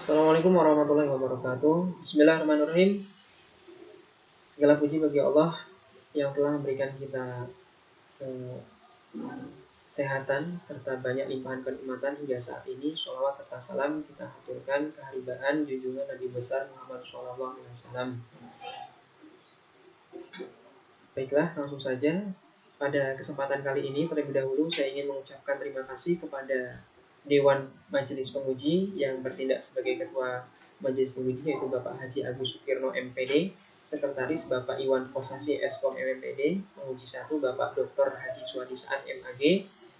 Assalamualaikum warahmatullahi wabarakatuh. Bismillahirrahmanirrahim. Segala puji bagi Allah yang telah memberikan kita kesehatan serta banyak limpahan kenikmatan hingga saat ini. Sholawat serta salam kita haturkan keharibaan junjungan Nabi besar Muhammad SAW. Baiklah, langsung saja. Pada kesempatan kali ini, terlebih dahulu saya ingin mengucapkan terima kasih kepada Dewan Majelis Penguji yang bertindak sebagai Ketua Majelis Penguji, yaitu Bapak Haji Agus Sukirno MPD, Sekretaris Bapak Iwan Kosasi Eskom MMPD, Penguji 1 Bapak Dr. Haji Suwadi Saad MAG,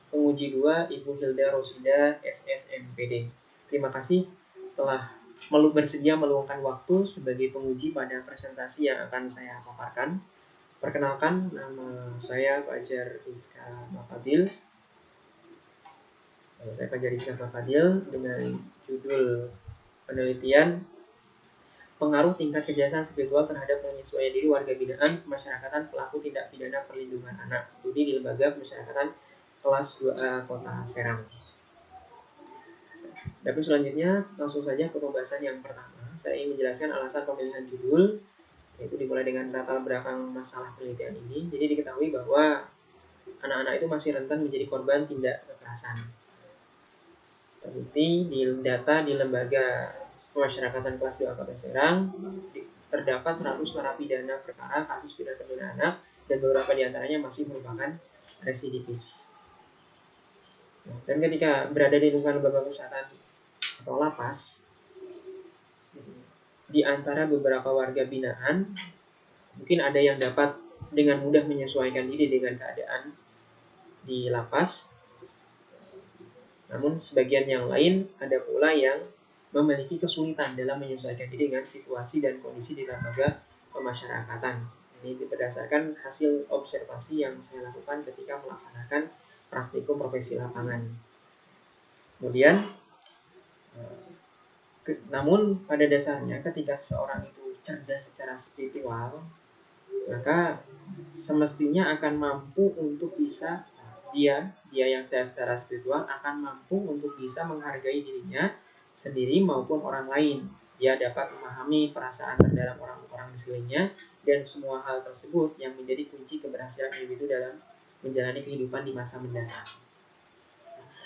Penguji 2 Ibu Hilda Rosida SSMPD. Terima kasih telah bersedia meluangkan waktu sebagai penguji pada presentasi yang akan saya paparkan. Perkenalkan, nama saya Fajar Rizka Mafadil. Saya Fajar Rizka Mafadil dengan judul penelitian pengaruh tingkat kejelasan spiritual terhadap penyesuaian diri warga binaan pemasyarakatan pelaku tindak pidana perlindungan anak, studi di Lembaga Pemasyarakatan kelas 2A Kota Serang. Dan selanjutnya langsung saja ke pembahasan yang pertama. Saya ingin menjelaskan alasan pemilihan judul, yaitu dimulai dengan latar belakang masalah penelitian ini. Jadi diketahui bahwa anak-anak itu masih rentan menjadi korban tindak kekerasan. Terbukti di data di Lembaga Pemasyarakatan kelas 2 Kota Serang terdapat 100 narapidana perkara kasus pidana perlindungan anak dan beberapa di antaranya masih merupakan residivis. Dan ketika berada di lingkungan lembaga pemusatan atau lapas, di antara beberapa warga binaan, mungkin ada yang dapat dengan mudah menyesuaikan diri dengan keadaan di lapas. Namun sebagian yang lain ada pula yang memiliki kesulitan dalam menyesuaikan diri dengan situasi dan kondisi di lembaga pemasyarakatan. Ini berdasarkan hasil observasi yang saya lakukan ketika melaksanakan praktikum profesi lapangan. Kemudian, namun pada dasarnya ketika seseorang itu cerdas secara spiritual, maka semestinya akan mampu untuk bisa dia yang secara spiritual akan mampu untuk bisa menghargai dirinya sendiri maupun orang lain. Dia dapat memahami perasaan terdalam orang-orang di sekelilingnya dan semua hal tersebut yang menjadi kunci keberhasilan individu dalam menjalani kehidupan di masa mendatang.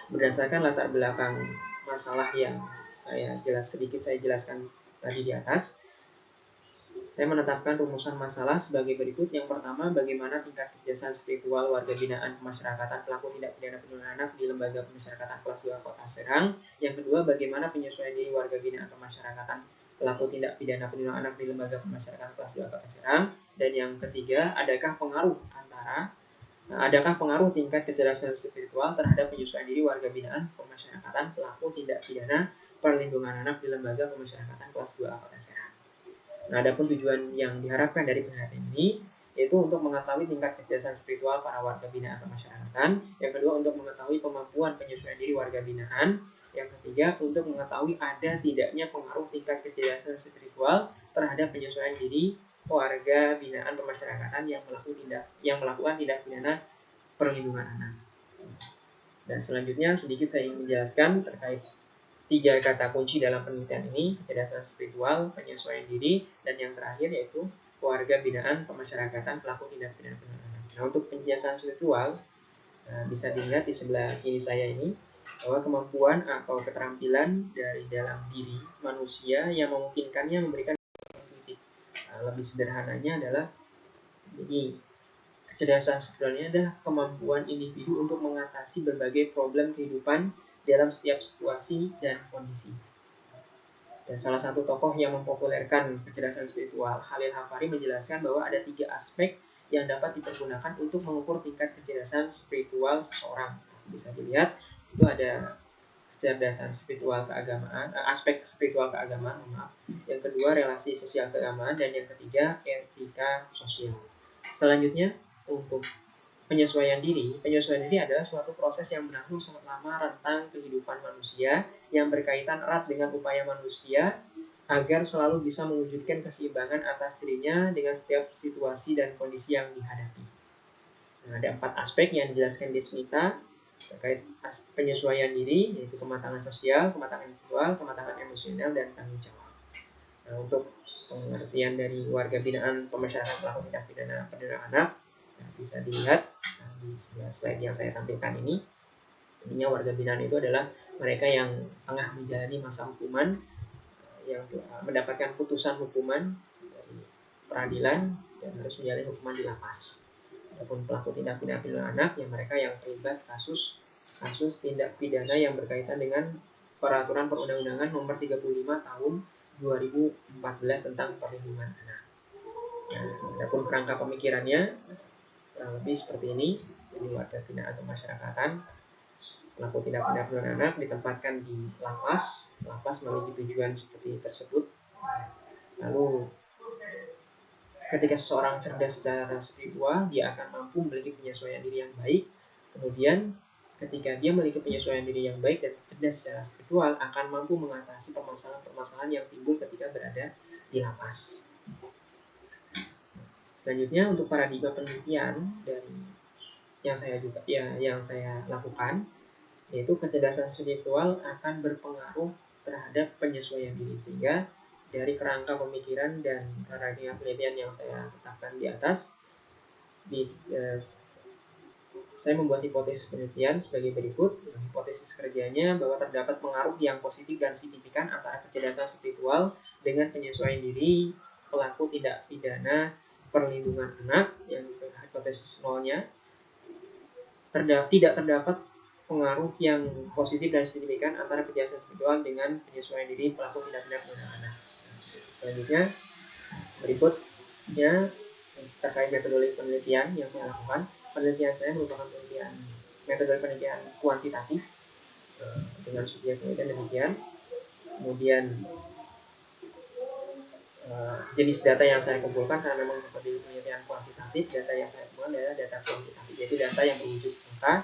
Berdasarkan latar belakang masalah yang saya jelaskan tadi di atas, saya menetapkan rumusan masalah sebagai berikut. Yang pertama, bagaimana tingkat kejelasan spiritual warga binaan pemasyarakatan pelaku tindak pidana perlindungan anak di Lembaga Pemasyarakatan kelas 2 Kota Serang. Yang kedua, bagaimana penyesuaian diri warga binaan pemasyarakatan pelaku tindak pidana perlindungan anak di Lembaga Pemasyarakatan kelas 2 Kota Serang. Dan yang ketiga, adakah pengaruh tingkat kejelasan spiritual terhadap penyesuaian diri warga binaan pemasyarakatan pelaku tindak pidana perlindungan anak di Lembaga Pemasyarakatan kelas 2 Kota Serang. Nah, adapun tujuan yang diharapkan dari penelitian ini yaitu untuk mengetahui tingkat kejelasan spiritual para warga binaan pemasyarakatan. Yang kedua, untuk mengetahui kemampuan penyesuaian diri warga binaan. Yang ketiga, untuk mengetahui ada tidaknya pengaruh tingkat kejelasan spiritual terhadap penyesuaian diri warga binaan pemasyarakatan yang melakukan tindak pidana perlindungan anak. Dan selanjutnya sedikit saya ingin menjelaskan terkait 3 kata kunci dalam penelitian ini: kecerdasan spiritual, penyesuaian diri, dan yang terakhir yaitu warga binaan pemasyarakatan pelaku tindak pidana perlindungan anak. Nah, untuk penjelasan spiritual bisa dilihat di sebelah kiri saya ini bahwa kemampuan atau keterampilan dari dalam diri manusia yang memungkinkannya memberikan intuitif. Lebih sederhananya adalah jadi kecerdasan spiritualnya adalah kemampuan individu untuk mengatasi berbagai problem kehidupan dalam setiap situasi dan kondisi. Dan salah satu tokoh yang mempopulerkan kecerdasan spiritual, Khalil Hafari, menjelaskan bahwa ada 3 aspek yang dapat dipergunakan untuk mengukur tingkat kecerdasan spiritual seseorang. Bisa dilihat, itu ada kecerdasan spiritual keagamaan, aspek spiritual keagamaan, yang kedua relasi sosial keagamaan, dan yang ketiga etika sosial. Selanjutnya, untuk penyesuaian diri adalah suatu proses yang berlangsung sangat lama rentang kehidupan manusia yang berkaitan erat dengan upaya manusia agar selalu bisa mewujudkan keseimbangan atas dirinya dengan setiap situasi dan kondisi yang dihadapi. Nah, ada 4 aspek yang dijelaskan di Smita terkait penyesuaian diri, yaitu kematangan sosial, kematangan intelektual, kematangan emosional, dan tanggung jawab. Nah, untuk pengertian dari warga binaan pemasyarakatan pelaku tindak pidana perdagangan anak, bisa dilihat di slide yang saya tampilkan ini. Intinya warga binaan itu adalah mereka yang tengah menjalani masa hukuman, yang mendapatkan putusan hukuman dari peradilan dan harus menjalani hukuman di lapas. Adapun pelaku tindak pidana perdagangan anak, yang mereka yang terlibat kasus tindak pidana yang berkaitan dengan peraturan perundang-undangan nomor 35 tahun 2014 tentang perlindungan anak. Nah, adapun kerangka pemikirannya kurang lebih seperti ini. Jadi warga binaan pemasyarakatan pelaku tindak pidana perdagangan anak ditempatkan di lapas memiliki tujuan seperti tersebut. Lalu ketika seseorang cerdas secara spiritual, dia akan mampu memiliki penyesuaian diri yang baik. Kemudian ketika dia memiliki penyesuaian diri yang baik dan cerdas secara spiritual, akan mampu mengatasi permasalahan-permasalahan yang timbul ketika berada di lapas. Selanjutnya, untuk paradigma penelitian dari yang saya lakukan, yaitu kecerdasan spiritual akan berpengaruh terhadap penyesuaian diri, sehingga dari kerangka pemikiran dan paradigma penelitian yang saya tetapkan di atas, saya membuat hipotesis penelitian sebagai berikut. Hipotesis kerjanya bahwa terdapat pengaruh yang positif dan signifikan antara kecerdasan spiritual dengan penyesuaian diri pelaku tindak pidana perlindungan anak. Yang hipotesis nolnya, tidak terdapat pengaruh yang positif dan signifikan antara kecerdasan spiritual dengan penyesuaian diri pelaku tindak pidana perlindungan anak. Selanjutnya, berikutnya terkait metodologi penelitian yang saya lakukan. Penelitian saya merupakan metode penelitian kuantitatif dengan subjek penelitian demikian. Kemudian jenis data yang saya kumpulkan, karena memang metode penelitian kuantitatif, data yang saya kumpulkan adalah data kuantitatif, yaitu data yang berwujud angka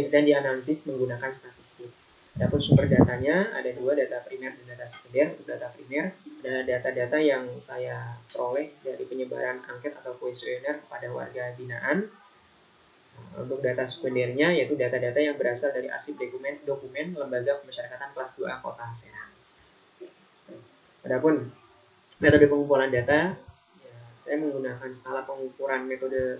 dan dianalisis menggunakan statistik. Adapun sumber datanya ada dua, data primer dan data sekunder. Untuk data primer adalah data-data yang saya peroleh dari penyebaran angket atau kuesioner kepada warga binaan. Untuk data sekundernya yaitu data-data yang berasal dari arsip dokumen Lembaga Pemasyarakatan kelas 2A Kota Serang. Adapun metode pengumpulan data, saya menggunakan skala pengukuran metode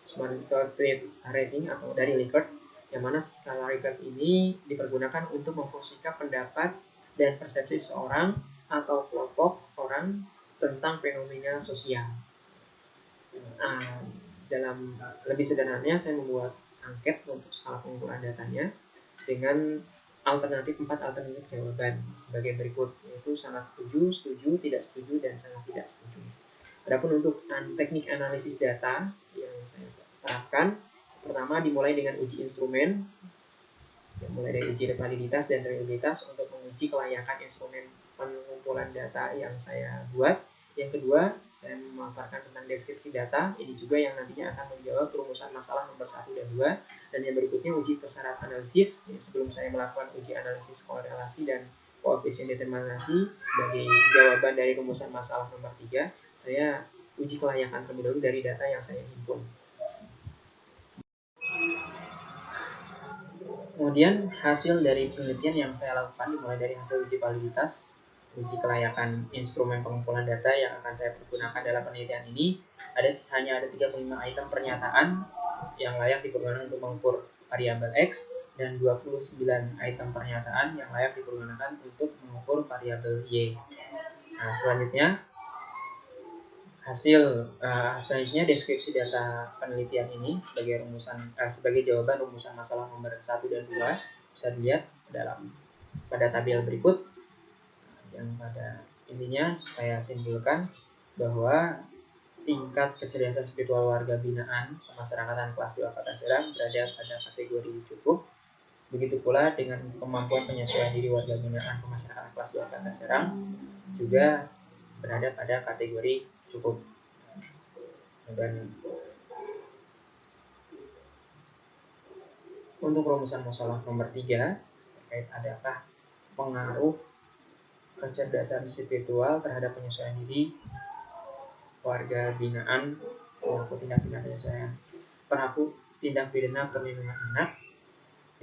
Smart Rate Rating atau dari Likert, yang mana skala Likert ini dipergunakan untuk memposisikan pendapat dan persepsi seorang atau kelompok orang tentang fenomena sosial. Dalam lebih sederhananya, saya membuat angket untuk skala pengukuran datanya dengan 4 alternatif jawaban sebagai berikut, yaitu sangat setuju, setuju, tidak setuju, dan sangat tidak setuju. Adapun untuk teknik analisis data yang saya terapkan, pertama dimulai dengan uji instrumen, mulai dari uji validitas dan reliabilitas untuk menguji kelayakan instrumen pengumpulan data yang saya buat. Yang kedua, saya memaparkan tentang deskripsi data, ini juga yang nantinya akan menjawab rumusan masalah nomor 1 dan 2. Dan yang berikutnya uji persyarat analisis. Sebelum saya melakukan uji analisis korelasi dan koefisien determinasi sebagai jawaban dari rumusan masalah nomor 3, saya uji kelayakan terlebih dahulu dari data yang saya himpun. Kemudian hasil dari penelitian yang saya lakukan dimulai dari hasil uji validitas, uji kelayakan instrumen pengumpulan data yang akan saya pergunakan dalam penelitian ini. Hanya ada 35 item pernyataan yang layak digunakan untuk mengukur variabel X dan 29 item pernyataan yang layak digunakan untuk mengukur variabel Y. Nah, selanjutnya selanjutnya deskripsi data penelitian ini sebagai jawaban rumusan masalah nomor 1 dan 2 bisa dilihat pada tabel berikut. Yang pada intinya saya simpulkan bahwa tingkat kecerdasan spiritual warga binaan pemasyarakatan kelas 2 Kota Serang berada pada kategori cukup. Begitu pula dengan kemampuan penyesuaian diri warga binaan pemasyarakatan kelas 2 Kota Serang juga berada pada kategori cukup. Dan untuk rumusan masalah nomor 3 terkait adakah pengaruh kecerdasan spiritual terhadap penyesuaian diri warga binaan pelaku tindak pidana penyesuaian tindak pidana perlindungan anak.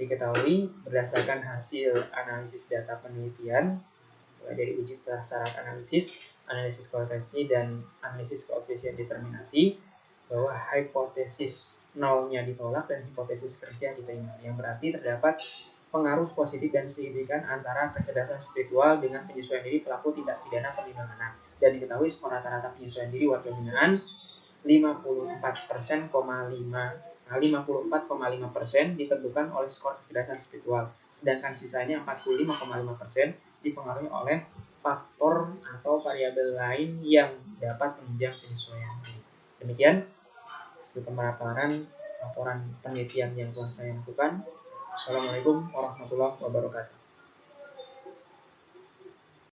Diketahui berdasarkan hasil analisis data penelitian, mulai dari uji prasyarat analisis, analisis kualifikasi, dan analisis koefisien determinasi, bahwa hipotesis nolnya ditolak dan hipotesis kerja diterima, yang berarti terdapat pengaruh positif dan signifikan antara kecerdasan spiritual dengan penyesuaian diri pelaku tindak pidana perlindungan anak. Dan diketahui skor rata-rata penyesuaian diri warga binaan 54,5% ditentukan oleh skor kecerdasan spiritual, sedangkan sisanya 45,5% dipengaruhi oleh faktor atau variabel lain yang dapat menunjang penyesuaian diri. Demikian hasil pemaparan laporan penelitian yang telah saya lakukan. Assalamualaikum warahmatullahi wabarakatuh.